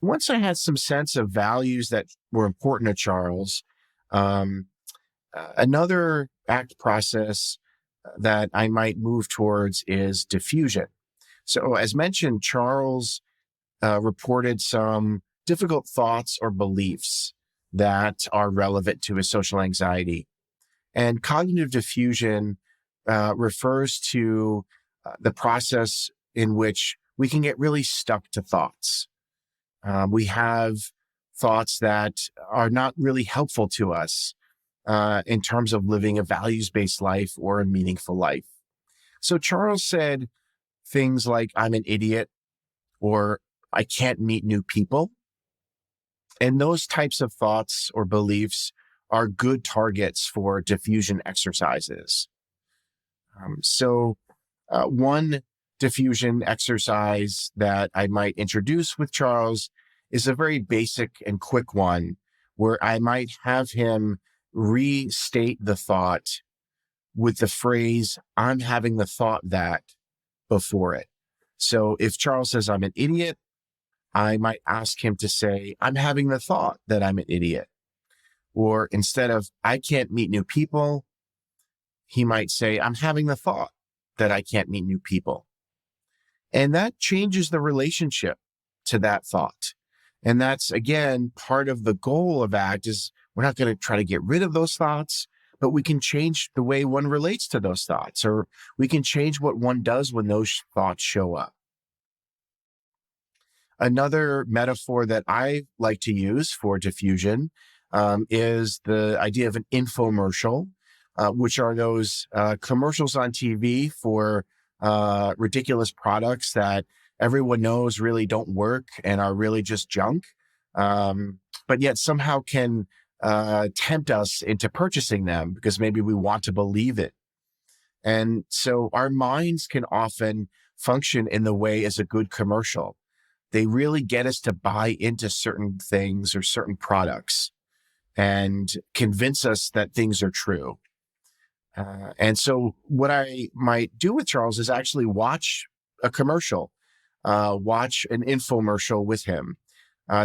once I had some sense of values that were important to Charles, another act process that I might move towards is diffusion. So as mentioned, Charles reported some difficult thoughts or beliefs that are relevant to his social anxiety. And cognitive diffusion refers to the process in which we can get really stuck to thoughts. We have thoughts that are not really helpful to us in terms of living a values-based life or a meaningful life. So Charles said things like, I'm an idiot, or I can't meet new people. And those types of thoughts or beliefs are good targets for diffusion exercises. One diffusion exercise that I might introduce with Charles is a very basic and quick one where I might have him restate the thought with the phrase, I'm having the thought that before it. So if Charles says I'm an idiot, I might ask him to say, I'm having the thought that I'm an idiot. Or instead of, I can't meet new people, he might say, I'm having the thought that I can't meet new people. And that changes the relationship to that thought. And that's, again, part of the goal of ACT is we're not going to try to get rid of those thoughts, but we can change the way one relates to those thoughts, or we can change what one does when those thoughts show up. Another metaphor that I like to use for diffusion is the idea of an infomercial, which are those commercials on TV for ridiculous products that everyone knows really don't work and are really just junk, but yet somehow can tempt us into purchasing them because maybe we want to believe it. And so our minds can often function in the way as a good commercial. They really get us to buy into certain things or certain products and convince us that things are true. And so what I might do with Charles is actually watch a commercial, watch an infomercial with him.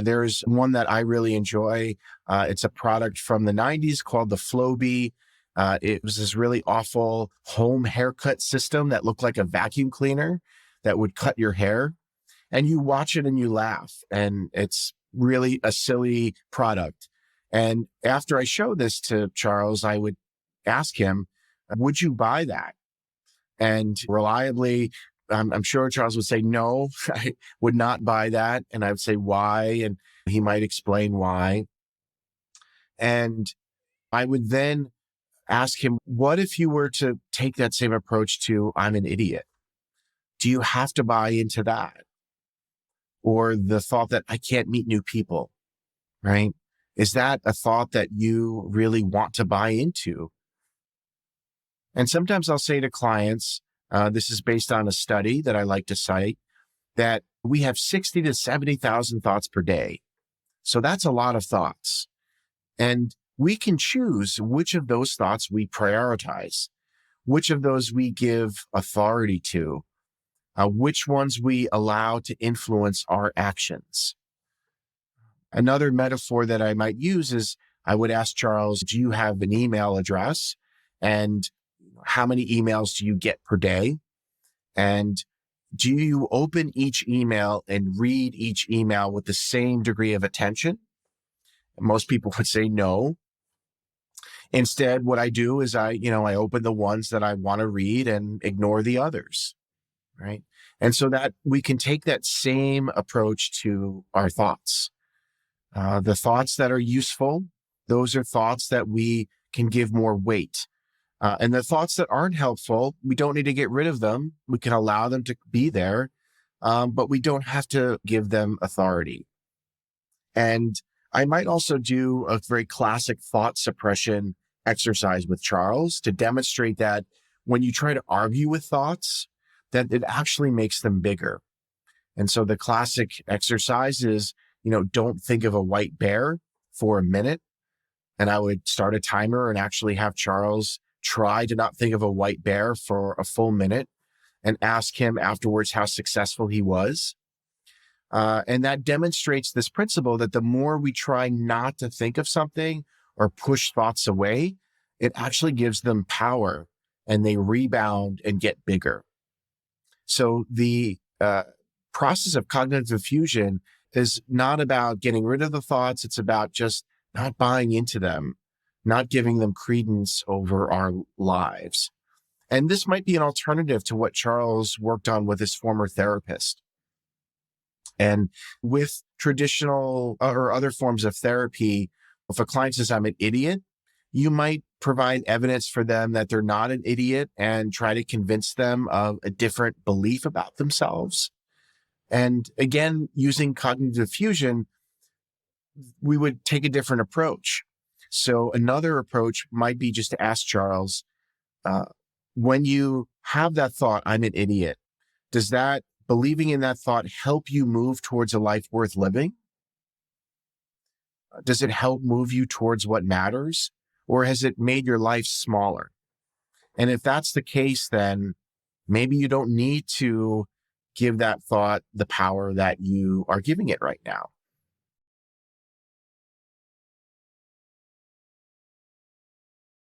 There's one that I really enjoy. It's a product from the 90s called the Flowbee. It was this really awful home haircut system that looked like a vacuum cleaner that would cut your hair. And you watch it and you laugh. And it's really a silly product. And after I show this to Charles, I would ask him, would you buy that? And reliably, I'm sure Charles would say, no, I would not buy that. And I would say, why? And he might explain why. And I would then ask him, what if you were to take that same approach to, I'm an idiot? Do you have to buy into that? Or the thought that I can't meet new people, right? Is that a thought that you really want to buy into? And sometimes I'll say to clients, this is based on a study that I like to cite, that we have 60 to 70,000 thoughts per day. So that's a lot of thoughts. And we can choose which of those thoughts we prioritize, which of those we give authority to, which ones we allow to influence our actions. Another metaphor that I might use is I would ask Charles, do you have an email address? And how many emails do you get per day? And do you open each email and read each email with the same degree of attention? Most people would say no. Instead, what I do is I open the ones that I want to read and ignore the others, right? And so that we can take that same approach to our thoughts. The thoughts that are useful, those are thoughts that we can give more weight. And the thoughts that aren't helpful, we don't need to get rid of them. We can allow them to be there, but we don't have to give them authority. And I might also do a very classic thought suppression exercise with Charles to demonstrate that when you try to argue with thoughts, that it actually makes them bigger. And so the classic exercise is, don't think of a white bear for a minute. And I would start a timer and actually have Charles try to not think of a white bear for a full minute and ask him afterwards how successful he was. And that demonstrates this principle that the more we try not to think of something or push thoughts away, it actually gives them power and they rebound and get bigger. So the process of cognitive diffusion is not about getting rid of the thoughts. It's about just not buying into them, not giving them credence over our lives. And this might be an alternative to what Charles worked on with his former therapist. And with traditional or other forms of therapy, if a client says, I'm an idiot, you might provide evidence for them that they're not an idiot and try to convince them of a different belief about themselves. And again, using cognitive diffusion, we would take a different approach. So another approach might be just to ask Charles, when you have that thought, I'm an idiot, does that believing in that thought help you move towards a life worth living? Does it help move you towards what matters? Or has it made your life smaller? And if that's the case, then maybe you don't need to give that thought the power that you are giving it right now.